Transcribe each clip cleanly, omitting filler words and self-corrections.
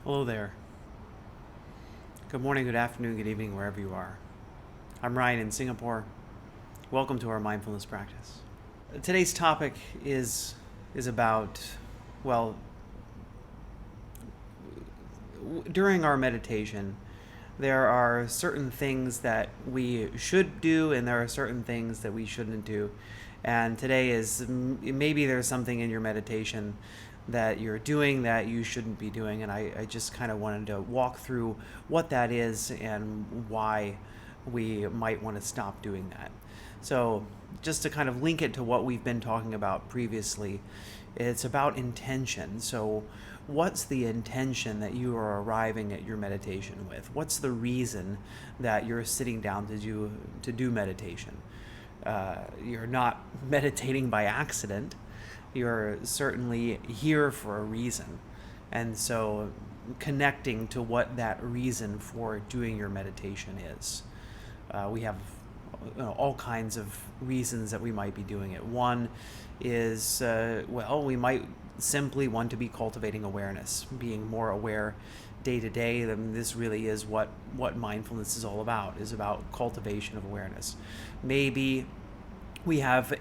Hello there. Good morning, good afternoon, good evening, wherever you are. I'm Ryan in Singapore. Welcome to our mindfulness practice. Today's topic is about, well, during our meditation, there are certain things that we should do and there are certain things that we shouldn't do. And today is maybe there's something in your meditation that you're doing that you shouldn't be doing. And I just kind of wanted to walk through what that is and why we might want to stop doing that. So, just to kind of link it to what we've been talking about previously, it's about intention. So, what's the intention that you are arriving at your meditation with? What's the reason that you're sitting down to do meditation? You're not meditating by accident. You're certainly here for a reason. And so connecting to what that reason for doing your meditation is. We have all kinds of reasons that we might be doing it. One is, we might simply want to be cultivating awareness, being more aware day to day. This really is what mindfulness is all about, is about cultivation of awareness. Maybe we have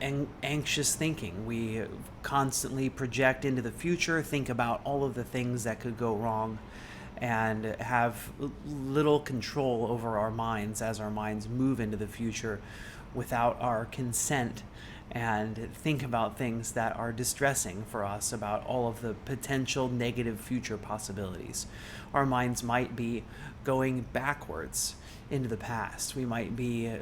anxious thinking. We constantly project into the future, think about all of the things that could go wrong, and have little control over our minds as our minds move into the future without our consent, and think about things that are distressing for us, about all of the potential negative future possibilities. Our minds might be going backwards into the past. We might be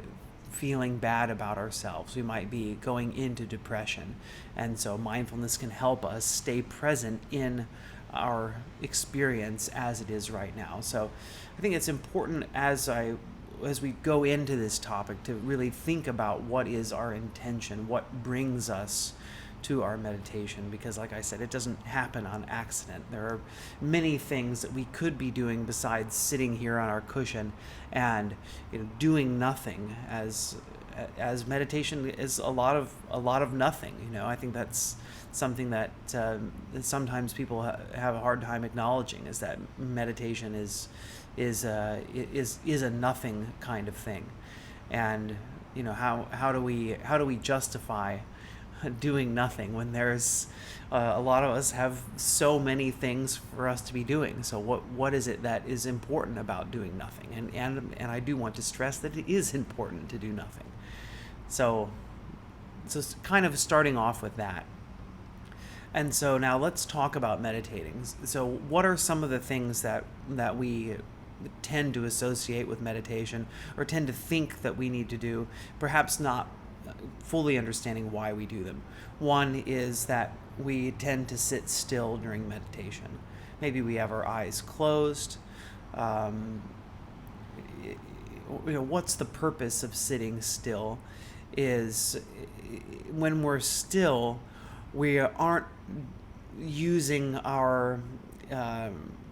feeling bad about ourselves. We might be going into depression. And so mindfulness can help us stay present in our experience as it is right now. So I think it's important as we go into this topic to really think about what is our intention, what brings us to our meditation, because like I said, it doesn't happen on accident. There are many things that we could be doing besides sitting here on our cushion and doing nothing, as meditation is a lot of nothing. I think that's something that sometimes people have a hard time acknowledging, is that meditation is a nothing kind of thing. And how do we justify doing nothing when there's a lot of us have so many things for us to be doing? So what is it that is important about doing nothing? And I do want to stress that it is important to do nothing. So kind of starting off with that. And so now let's talk about meditating. So what are some of the things that we tend to associate with meditation, or tend to think that we need to do, perhaps not fully understanding why we do them? One is that we tend to sit still during meditation. Maybe we have our eyes closed. What's the purpose of sitting still? Is when we're still, we aren't using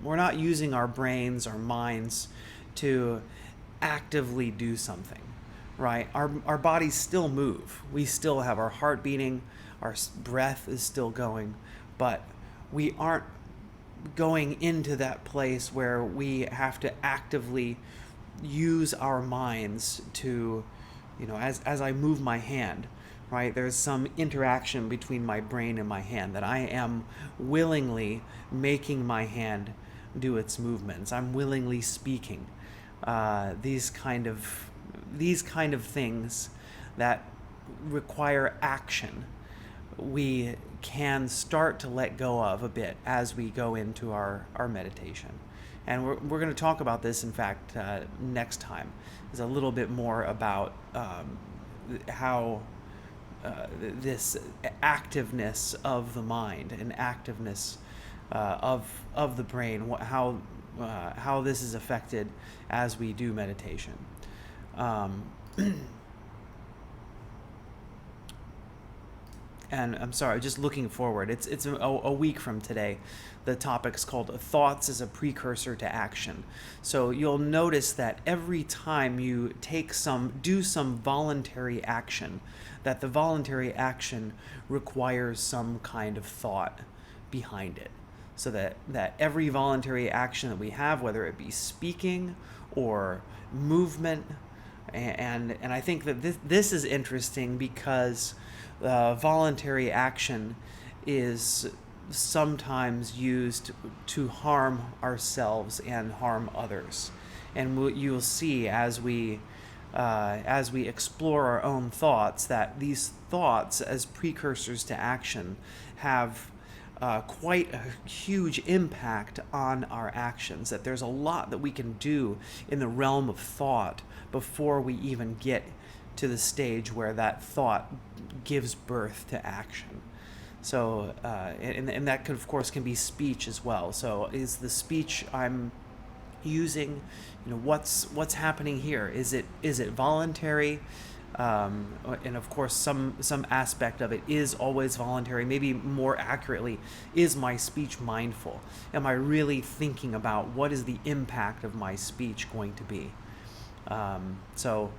we're not using our brains, our minds, to actively do something, right? Our bodies still move. We still have our heart beating, our breath is still going, but we aren't going into that place where we have to actively use our minds to, as I move my hand, right? There's some interaction between my brain and my hand, that I am willingly making my hand do its movements. I'm willingly speaking. These kind of things that require action, we can start to let go of a bit as we go into our meditation. And we're going to talk about this, in fact, next time. Is a little bit more about how this activeness of the mind and activeness of the brain, how this is affected as we do meditation. And I'm sorry, just looking forward. It's a week from today. The topic's called Thoughts as a Precursor to Action. So you'll notice that every time you do some voluntary action, that the voluntary action requires some kind of thought behind it. so that every voluntary action that we have, whether it be speaking or movement, and I think that this is interesting because voluntary action is sometimes used to harm ourselves and harm others, and you'll see as we explore our own thoughts that these thoughts as precursors to action have quite a huge impact on our actions, that there's a lot that we can do in the realm of thought before we even get to the stage where that thought gives birth to action. So, and that could, of course, can be speech as well. So is the speech I'm using, what's happening here? Is it voluntary? And of course, some aspect of it is always voluntary. Maybe more accurately, is my speech mindful? Am I really thinking about what is the impact of my speech going to be? So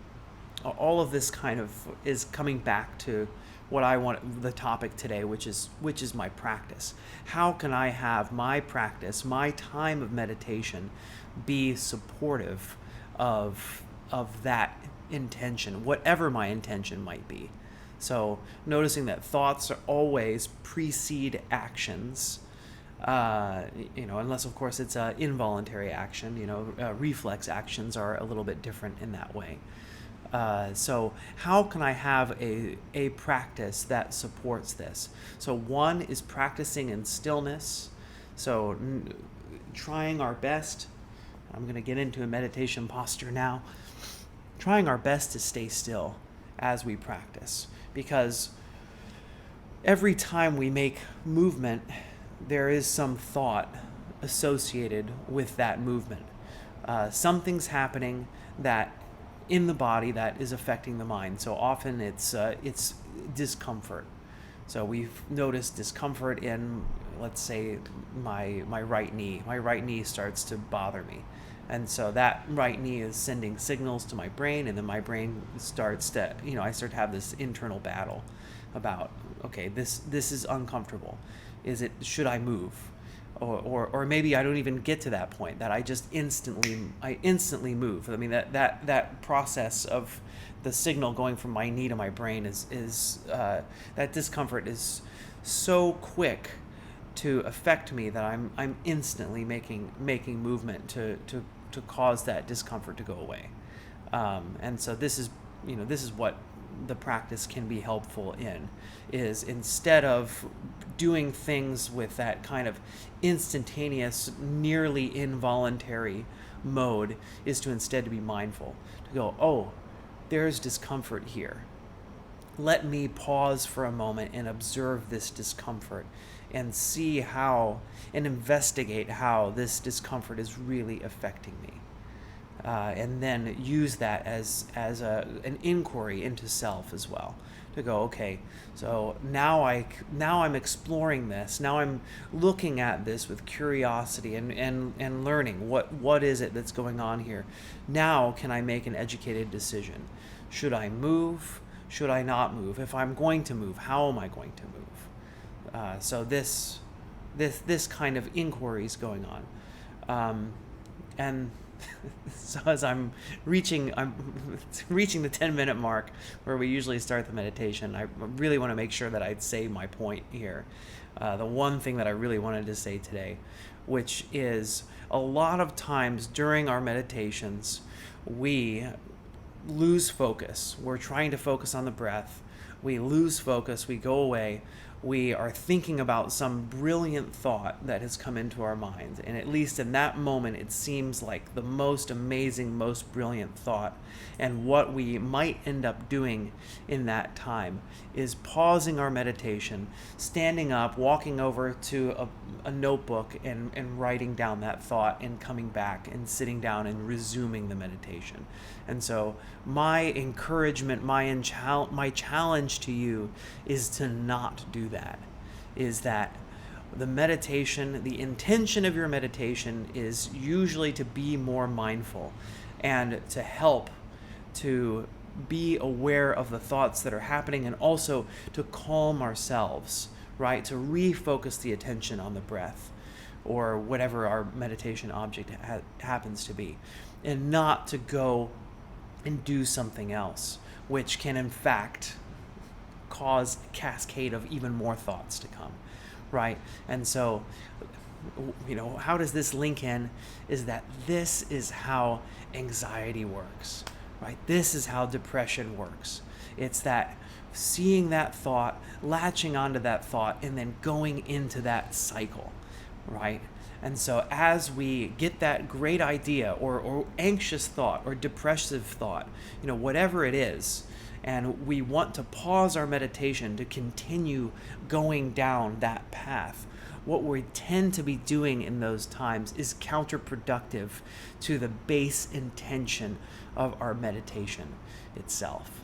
all of this kind of is coming back to what I want, the topic today, which is my practice. How can I have my practice, my time of meditation, be supportive of that intention, whatever my intention might be? So noticing that thoughts are always precede actions, unless of course it's an involuntary action. Reflex actions are a little bit different in that way. So how can I have a practice that supports this? So one is practicing in stillness. So trying our best. I'm going to get into a meditation posture now. Trying our best to stay still as we practice, because every time we make movement, there is some thought associated with that movement. Something's happening that in the body that is affecting the mind. So often it's discomfort. So we've noticed discomfort in, let's say, my right knee. My right knee starts to bother me. And so that right knee is sending signals to my brain, and then my brain starts to, I start to have this internal battle about, okay, this is uncomfortable. Should I move? Or maybe I don't even get to that point, that I just instantly move. I mean, that process of the signal going from my knee to my brain is that discomfort is so quick to affect me that I'm instantly making movement to cause that discomfort to go away. And so this is what the practice can be helpful in, is instead of doing things with that kind of instantaneous, nearly involuntary mode, is to instead to be mindful, to go, oh, there's discomfort here. Let me pause for a moment and observe this discomfort and see how, and investigate how this discomfort is really affecting me. And then use that as an inquiry into self as well, to go, okay, so now I'm exploring this. Now I'm looking at this with curiosity and learning what is it that's going on here. Now can I make an educated decision? Should I move? Should I not move? If I'm going to move, how am I going to move? So this kind of inquiry is going on, and so as I'm reaching the 10-minute mark where we usually start the meditation, I really want to make sure that I'd say my point here. The one thing that I really wanted to say today, which is a lot of times during our meditations, we lose focus. We're trying to focus on the breath. We lose focus. We go away. We are thinking about some brilliant thought that has come into our minds. And at least in that moment, it seems like the most amazing, most brilliant thought. And what we might end up doing in that time is pausing our meditation, standing up, walking over to a notebook and writing down that thought, and coming back and sitting down and resuming the meditation. And so my encouragement, my challenge to you is to not do that. Is that the meditation, the intention of your meditation is usually to be more mindful and to help to be aware of the thoughts that are happening, and also to calm ourselves, right? To refocus the attention on the breath. or whatever our meditation object happens to be, and not to go and do something else, which can in fact cause a cascade of even more thoughts to come, right? And so, how does this link in? Is that this is how anxiety works, right? This is how depression works. It's that seeing that thought, latching onto that thought, and then going into that cycle, right? And so as we get that great idea or anxious thought or depressive thought, whatever it is, and we want to pause our meditation to continue going down that path, what we tend to be doing in those times is counterproductive to the base intention of our meditation itself.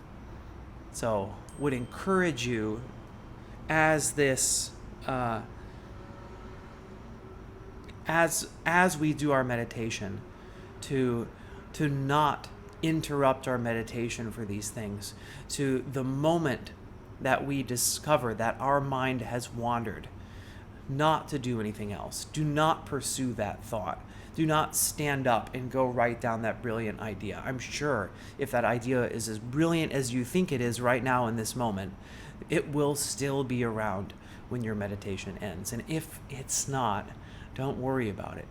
So would encourage you as this as we do our meditation to not interrupt our meditation for these things, to the moment that we discover that our mind has wandered, not to do anything else. Do not pursue that thought. Do not stand up and go write down that brilliant idea. I'm sure if that idea is as brilliant as you think it is right now in this moment, it will still be around when your meditation ends. And if it's not, don't worry about it,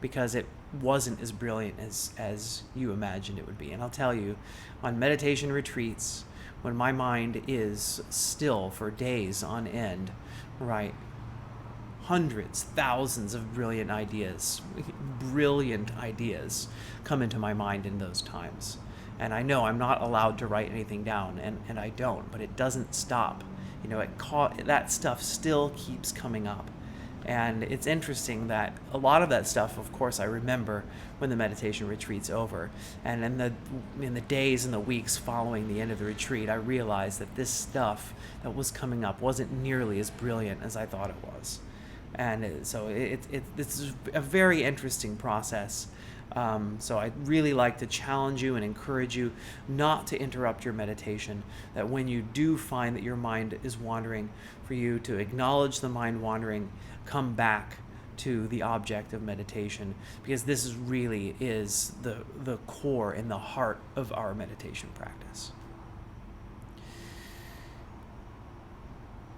because it wasn't as brilliant as you imagined it would be. And I'll tell you, on meditation retreats, when my mind is still for days on end, right, hundreds, thousands of brilliant ideas come into my mind in those times. And I know I'm not allowed to write anything down, and I don't, but it doesn't stop. That stuff still keeps coming up. And it's interesting that a lot of that stuff, of course, I remember when the meditation retreat's over. And in the days and the weeks following the end of the retreat, I realized that this stuff that was coming up wasn't nearly as brilliant as I thought it was. And so it's a very interesting process. So I'd really like to challenge you and encourage you not to interrupt your meditation, that when you do find that your mind is wandering, for you to acknowledge the mind wandering, come back to the object of meditation, because this really is the core and the heart of our meditation practice.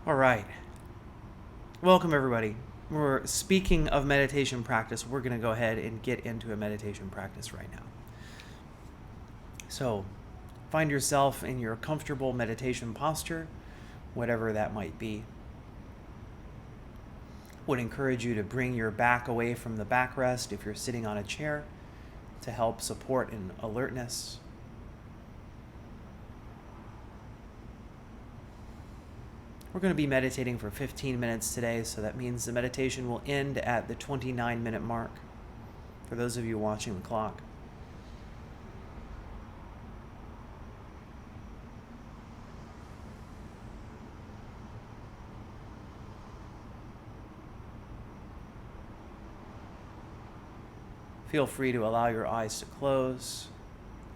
All right. Welcome, everybody. We're speaking of meditation practice. We're going to go ahead and get into a meditation practice right now. So, find yourself in your comfortable meditation posture, whatever that might be. Would encourage you to bring your back away from the backrest if you're sitting on a chair to help support and alertness. We're going to be meditating for 15 minutes today, so that means the meditation will end at the 29-minute mark for those of you watching the clock. Feel free to allow your eyes to close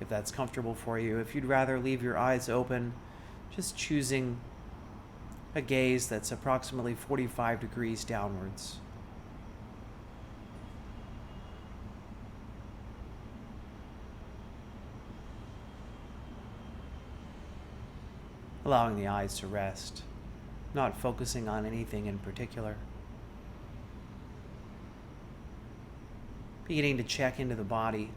if that's comfortable for you. If you'd rather leave your eyes open, just choosing a gaze that's approximately 45 degrees downwards. Allowing the eyes to rest, not focusing on anything in particular. Beginning to check into the body.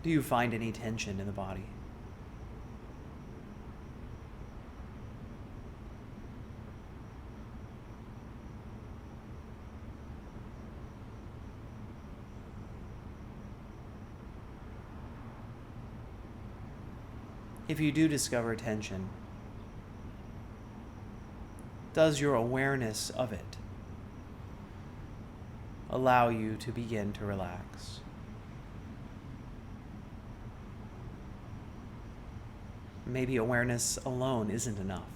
Do you find any tension in the body? If you do discover tension, does your awareness of it allow you to begin to relax? Maybe awareness alone isn't enough.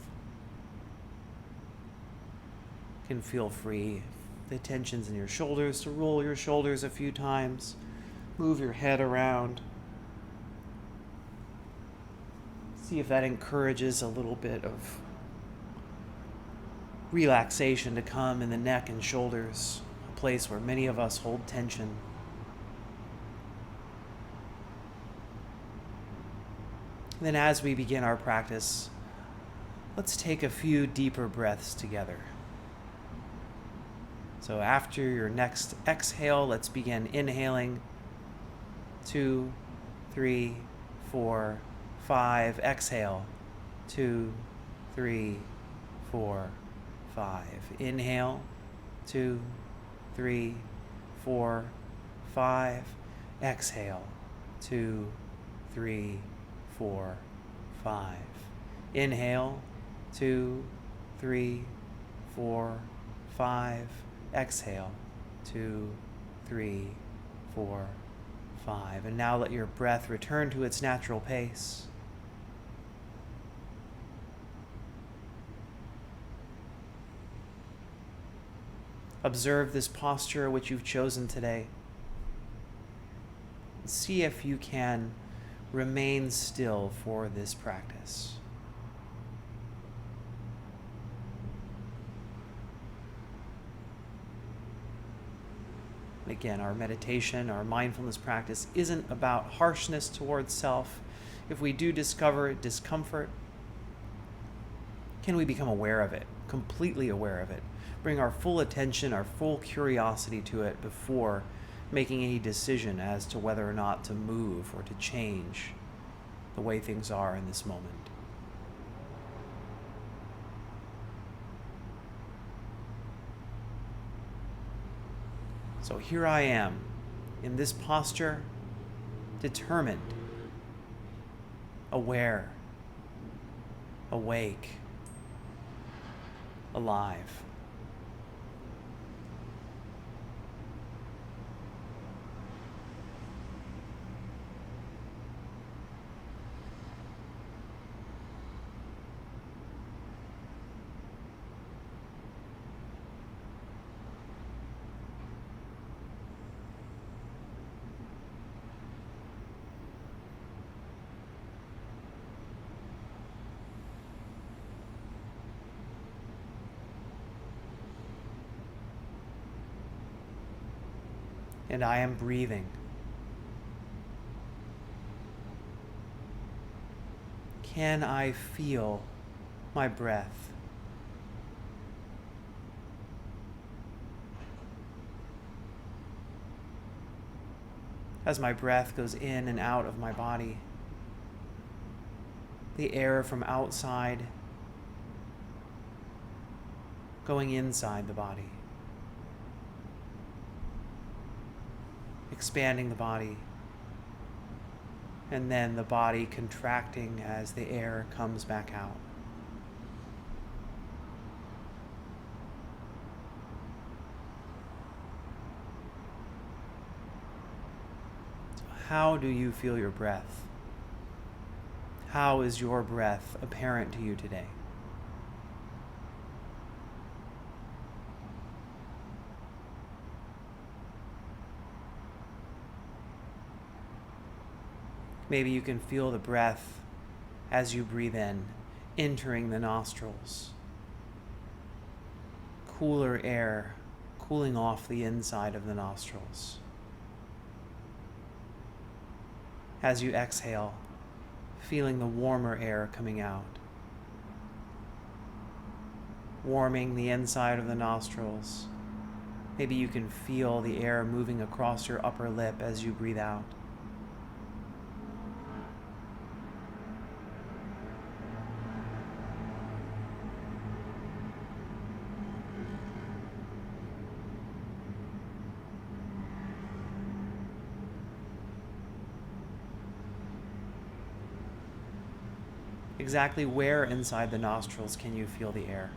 You can feel free, if the tension's in your shoulders, to roll your shoulders a few times, move your head around. See if that encourages a little bit of relaxation to come in the neck and shoulders, a place where many of us hold tension. Then as we begin our practice, let's take a few deeper breaths together. So after your next exhale, let's begin inhaling. 2, 3, 4, 5. Exhale. 2, 3, 4, 5. Inhale. 2, 3, 4, 5. Exhale. 2, 3, 4, 5. Inhale. 2, 3, 4, 5. Exhale. 2, 3, 4, 5. And now let your breath return to its natural pace. Observe this posture which you've chosen today. See if you can remain still for this practice. Again, our meditation, our mindfulness practice isn't about harshness towards self. If we do discover discomfort, can we become aware of it, completely aware of it? Bring our full attention, our full curiosity to it before making any decision as to whether or not to move or to change the way things are in this moment. So here I am, in this posture, determined, aware, awake, alive. And I am breathing. Can I feel my breath? As my breath goes in and out of my body, the air from outside going inside the body, expanding the body, and then the body contracting as the air comes back out. So how do you feel your breath? How is your breath apparent to you today? Maybe you can feel the breath as you breathe in, entering the nostrils. Cooler air cooling off the inside of the nostrils. As you exhale, feeling the warmer air coming out. Warming the inside of the nostrils. Maybe you can feel the air moving across your upper lip as you breathe out. Exactly where inside the nostrils can you feel the air?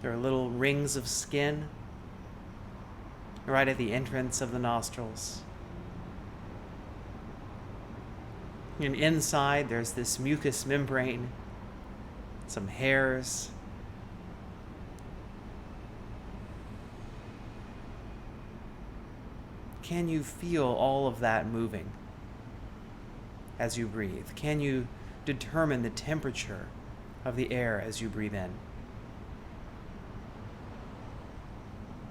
There are little rings of skin right at the entrance of the nostrils. And inside there's this mucous membrane, some hairs. Can you feel all of that moving as you breathe? Can you determine the temperature of the air as you breathe in?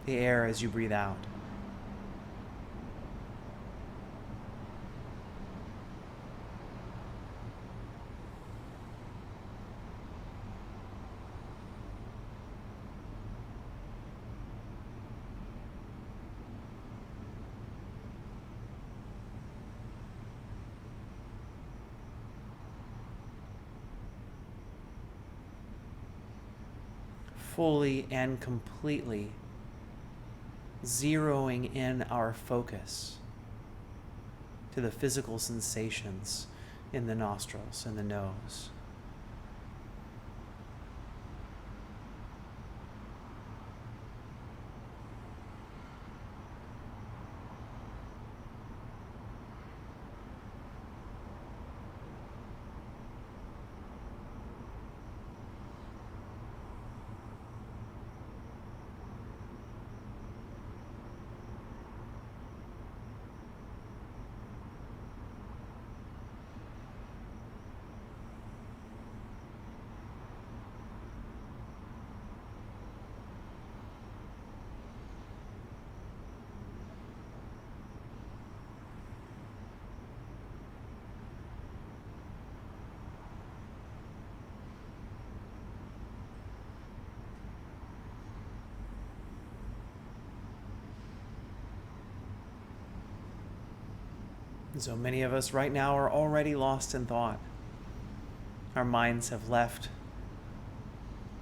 The air as you breathe out? Fully and completely zeroing in our focus to the physical sensations in the nostrils and the nose. So many of us right now are already lost in thought. Our minds have left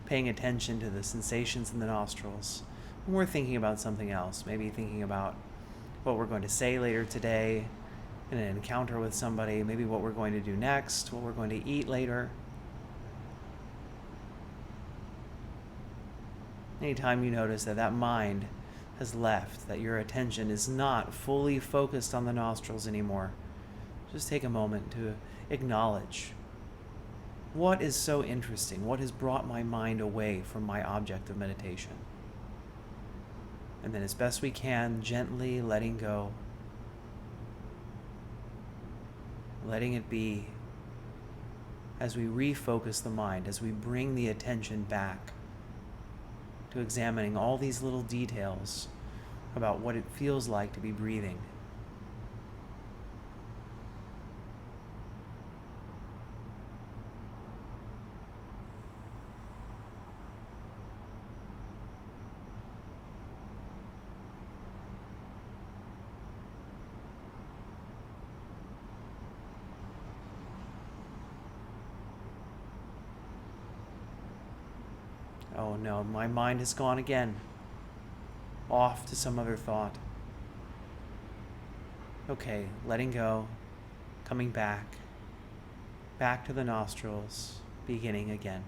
paying attention to the sensations in the nostrils. And we're thinking about something else, maybe thinking about what we're going to say later today in an encounter with somebody, maybe what we're going to do next, what we're going to eat later. Anytime you notice that that mind has left, that your attention is not fully focused on the nostrils anymore, just take a moment to acknowledge what is so interesting, what has brought my mind away from my object of meditation. And then as best we can, gently letting go, letting it be, as we refocus the mind, as we bring the attention back to examining all these little details about what it feels like to be breathing. Oh no, my mind has gone again, off to some other thought. Okay, letting go, coming back to the nostrils, beginning again.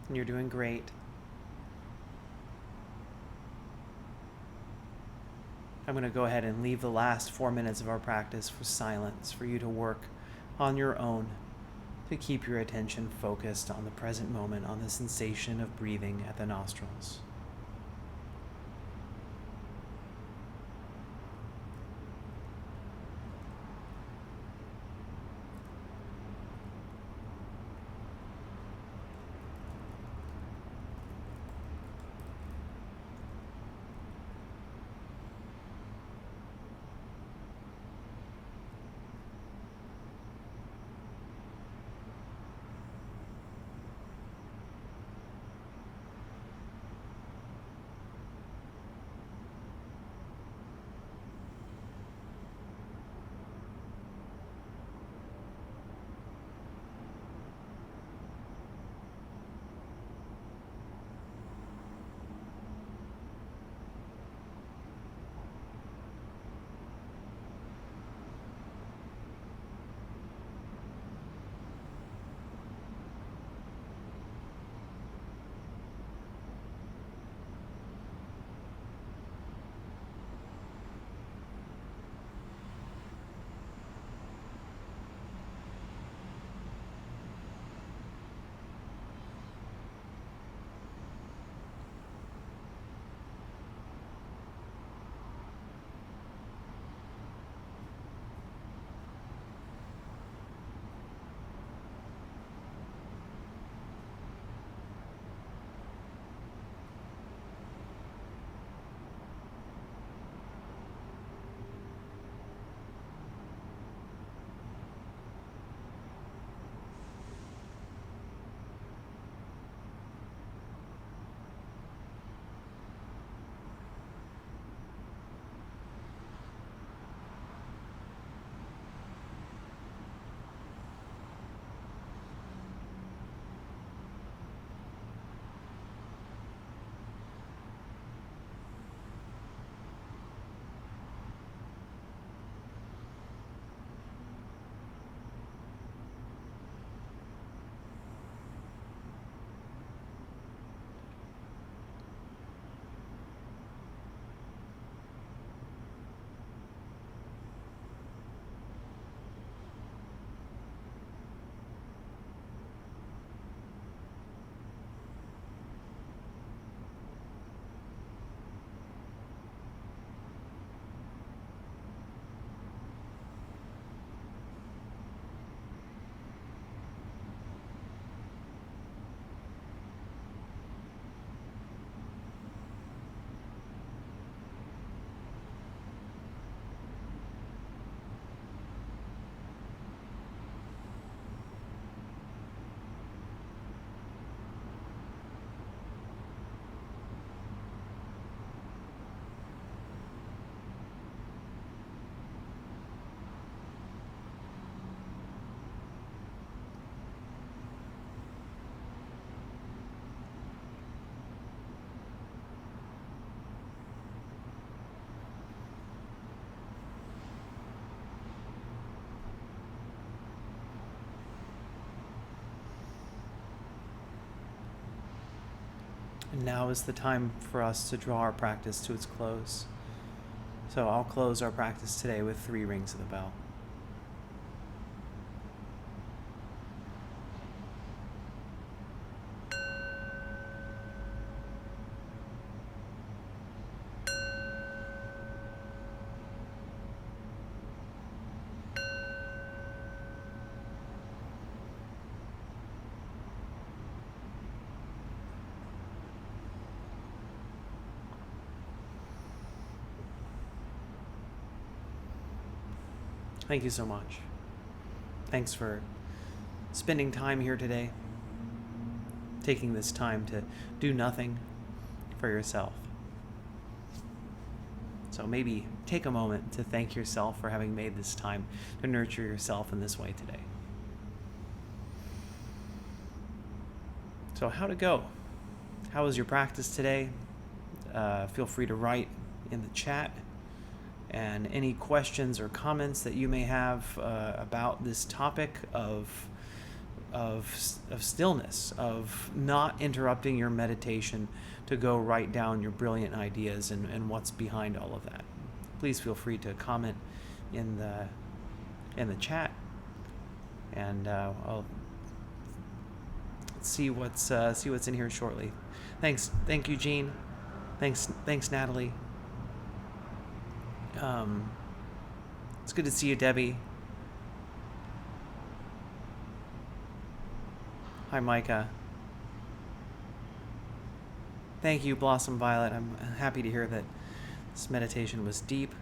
And you're doing great. I'm going to go ahead and leave the last 4 minutes of our practice for silence, for you to work on your own to keep your attention focused on the present moment, on the sensation of breathing at the nostrils. And now is the time for us to draw our practice to its close. So I'll close our practice today with 3 rings of the bell. Thank you so much. Thanks for spending time here today, taking this time to do nothing for yourself. So maybe take a moment to thank yourself for having made this time to nurture yourself in this way today. So how'd it go? How was your practice today? Feel free to write in the chat. And any questions or comments that you may have about this topic of stillness, of not interrupting your meditation to go write down your brilliant ideas and what's behind all of that. Please feel free to comment in the chat, and I'll see what's in here shortly. Thank you, Jean. Thanks, Natalie. It's good to see you, Debbie. Hi, Micah. Thank you, Blossom Violet. I'm happy to hear that this meditation was deep.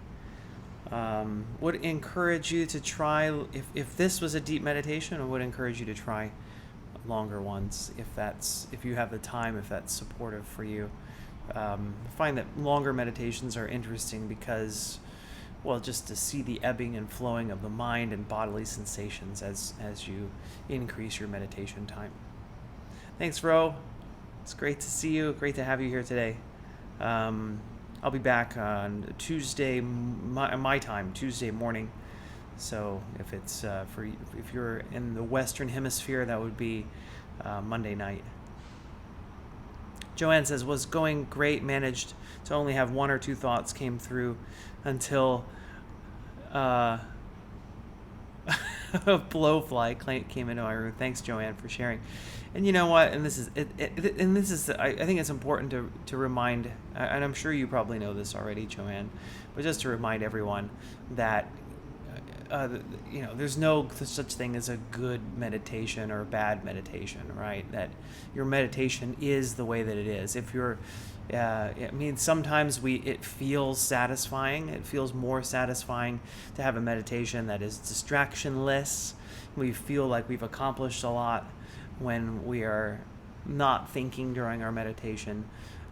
Would encourage you to try, if this was a deep meditation, I would encourage you to try longer ones if you have the time, if that's supportive for you. I find that longer meditations are interesting because, well, just to see the ebbing and flowing of the mind and bodily sensations as you increase your meditation time. Thanks, Ro. It's great to see you. Great to have you here today. I'll be back on Tuesday, my time, Tuesday morning. So if it's if you're in the Western Hemisphere, that would be Monday night. Joanne says, was going great, managed to only have 1 or 2 thoughts came through until a blowfly came into my room. Thanks, Joanne, for sharing. And you know what? And this is I think it's important to remind, and I'm sure you probably know this already, Joanne, but just to remind everyone that there's no such thing as a good meditation or a bad meditation, right? That your meditation is the way that it is. If you're, sometimes it feels satisfying. It feels more satisfying to have a meditation that is distractionless. We feel like we've accomplished a lot when we are not thinking during our meditation.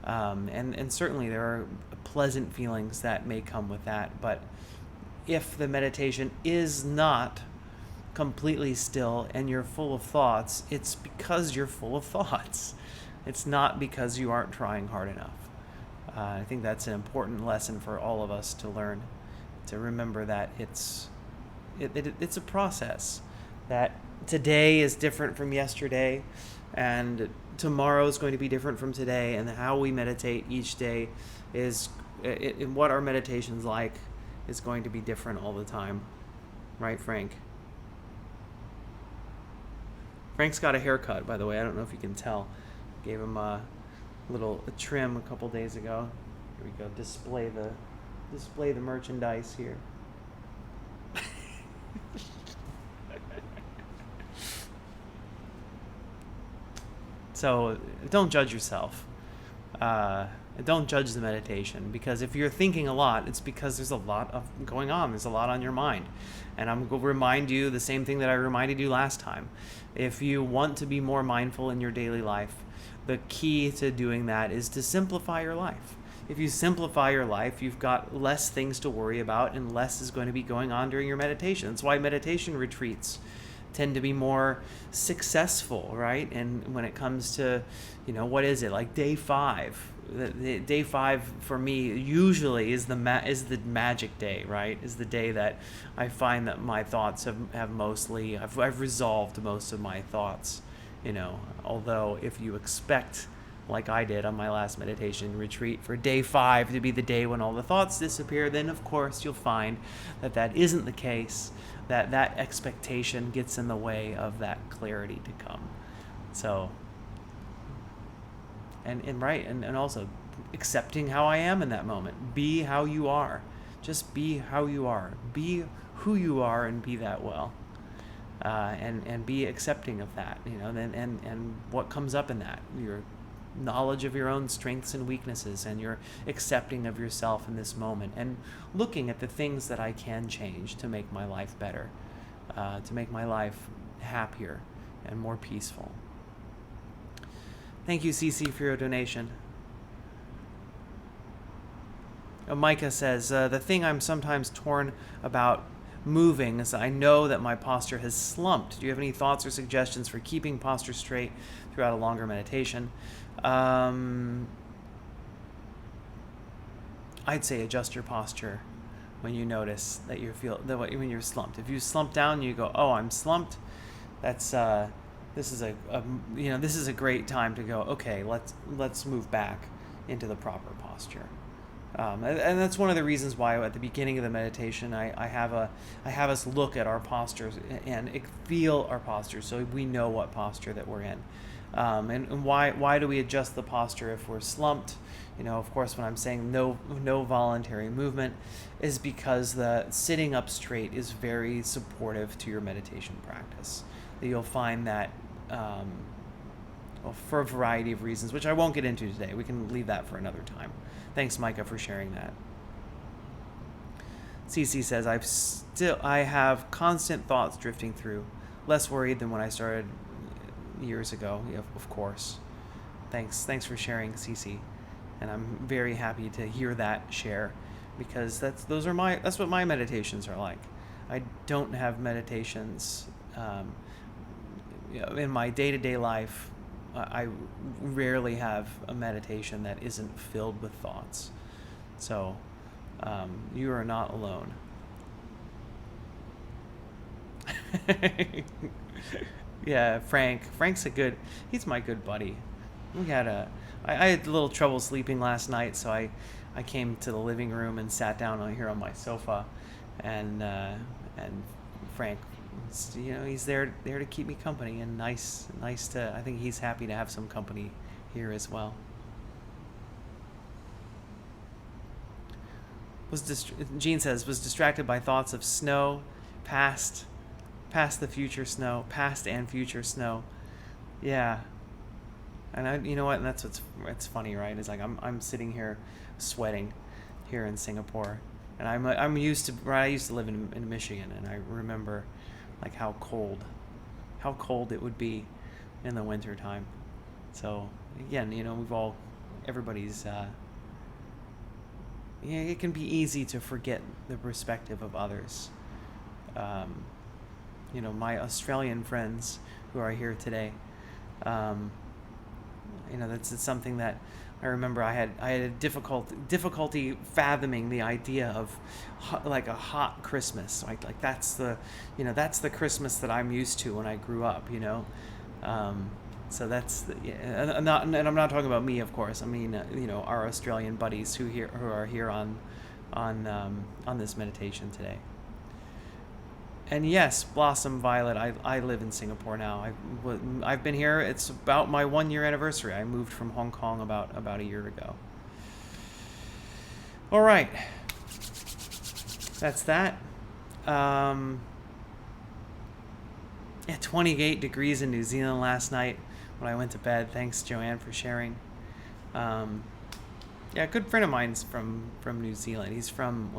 And certainly there are pleasant feelings that may come with that, but if the meditation is not completely still and you're full of thoughts, it's because you're full of thoughts. It's not because you aren't trying hard enough. I think that's an important lesson for all of us to learn, to remember that it's a process, that today is different from yesterday, and tomorrow is going to be different from today, and how we meditate each day is what our meditation's like is going to be different all the time. Right, Frank? Frank's got a haircut, by the way. I don't know if you can tell. Gave him a trim a couple days ago. Here we go. Display the merchandise here. So don't judge yourself. Don't judge the meditation, because if you're thinking a lot, it's because there's a lot of going on. There's a lot on your mind. And I'm going to remind you the same thing that I reminded you last time. If you want to be more mindful in your daily life, the key to doing that is to simplify your life. If you simplify your life, you've got less things to worry about and less is going to be going on during your meditation. That's why meditation retreats tend to be more successful, right? And when it comes to, what is it, like day 5? The day 5 for me usually is the magic day, right? Is the day that I find that my thoughts have mostly, I've resolved most of my thoughts, although if you expect like I did on my last meditation retreat, for day 5 to be the day when all the thoughts disappear, then of course you'll find that that isn't the case, that that expectation gets in the way of that clarity to come. So, and also accepting how I am in that moment. Be how you are. Just be how you are. Be who you are and be that well. And be accepting of that, and what comes up in that, your knowledge of your own strengths and weaknesses, and your accepting of yourself in this moment, and looking at the things that I can change to make my life better, to make my life happier and more peaceful. Thank you, Cece, for your donation. Micah says, the thing I'm sometimes torn about moving is I know that my posture has slumped. Do you have any thoughts or suggestions for keeping posture straight throughout a longer meditation? I'd say adjust your posture when you notice that when you're slumped. If you slump down, you go, "Oh, I'm slumped." That's this is a great time to go, "Okay, let's move back into the proper posture." And that's one of the reasons why at the beginning of the meditation I have us look at our postures and feel our postures, so we know what posture that we're in. And why do we adjust the posture if we're slumped? Of course, when I'm saying no voluntary movement, is because the sitting up straight is very supportive to your meditation practice. You'll find that for a variety of reasons, which I won't get into today. We can leave that for another time. Thanks, Micah, for sharing that. Cece says, I have constant thoughts drifting through, less worried than when I started years ago. Yeah, of course. Thanks for sharing, Cece. And I'm very happy to hear that share, because that's what my meditations are like. I don't have meditations in my day-to-day life. I rarely have a meditation that isn't filled with thoughts. So you are not alone. Yeah, Frank's he's my good buddy. I had a little trouble sleeping last night, so I came to the living room and sat down here on my sofa, and Frank, he's there to keep me company, and nice to, I think he's happy to have some company here as well. Jean says, was distracted by thoughts of snow, past the future snow, past and future snow. Yeah. And you know what? And that's it's funny, right? It's like I'm sitting here sweating here in Singapore, and I used to live in Michigan, and I remember like how cold it would be in the winter time. So again, everybody's it can be easy to forget the perspective of others. My Australian friends who are here today, that's something that I remember I had a difficulty fathoming the idea of like a hot Christmas. Like that's the Christmas that I'm used to when I grew up. So that's and I'm not talking about me, of course. I mean, our Australian buddies who are here on this meditation today. And yes, Blossom Violet, I live in Singapore now. I've been here. It's about my 1-year anniversary. I moved from Hong Kong about a year ago. All right. That's that. At 28 degrees in New Zealand last night when I went to bed. Thanks, Joanne, for sharing. A good friend of mine's from New Zealand. He's from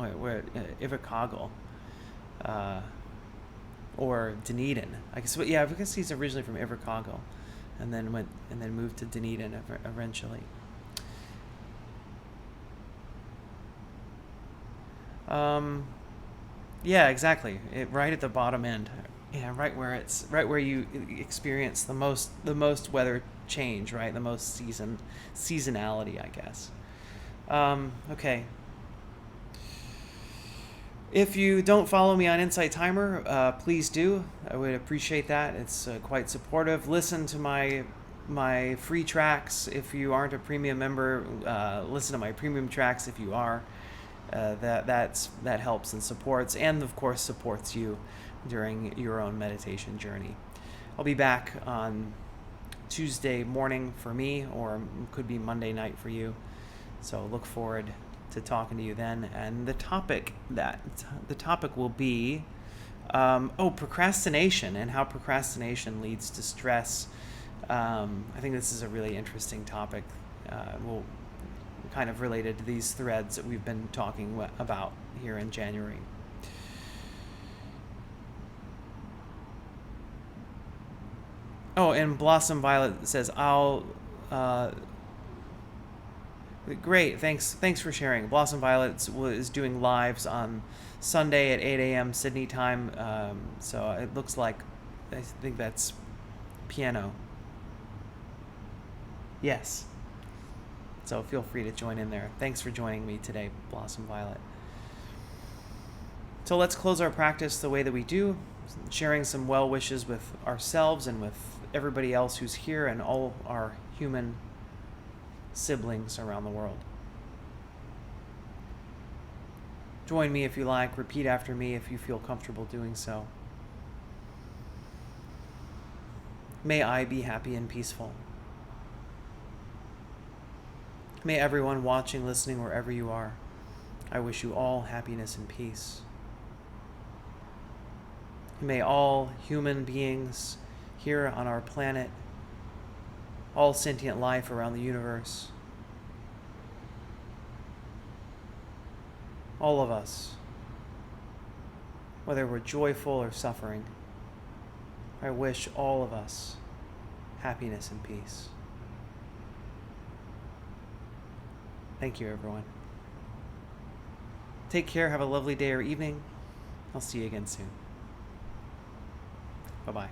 Invercargill. Or Dunedin, I guess. Yeah, because he's originally from Invercargill, and then moved to Dunedin eventually. Yeah, exactly. Right at the bottom end. Yeah, right where you experience the most weather change, right? The most seasonality, I guess. Okay. If you don't follow me on Insight Timer, please do. I would appreciate that. It's quite supportive. Listen to my my free tracks. If you aren't a premium member, listen to my premium tracks. If you are, that helps and supports, and of course supports you during your own meditation journey. I'll be back on Tuesday morning for me, or it could be Monday night for you. So look forward to talking to you then. And the topic will be procrastination and how procrastination leads to stress. I think this is a really interesting topic. We'll kind of related to these threads that we've been talking about here in January. Oh, and Blossom Violet says, great, thanks for sharing. Blossom Violet is doing lives on Sunday at 8 a.m. Sydney time, so it looks like, I think that's piano. Yes. So feel free to join in there. Thanks for joining me today, Blossom Violet. So let's close our practice the way that we do, sharing some well wishes with ourselves and with everybody else who's here and all our human siblings around the world. Join me if you like. Repeat after me if you feel comfortable doing so. May I be happy and peaceful. May everyone watching, listening, wherever you are, I wish you all happiness and peace. May all human beings here on our planet, all sentient life around the universe, all of us, whether we're joyful or suffering, I wish all of us happiness and peace. Thank you, everyone. Take care. Have a lovely day or evening. I'll see you again soon. Bye-bye.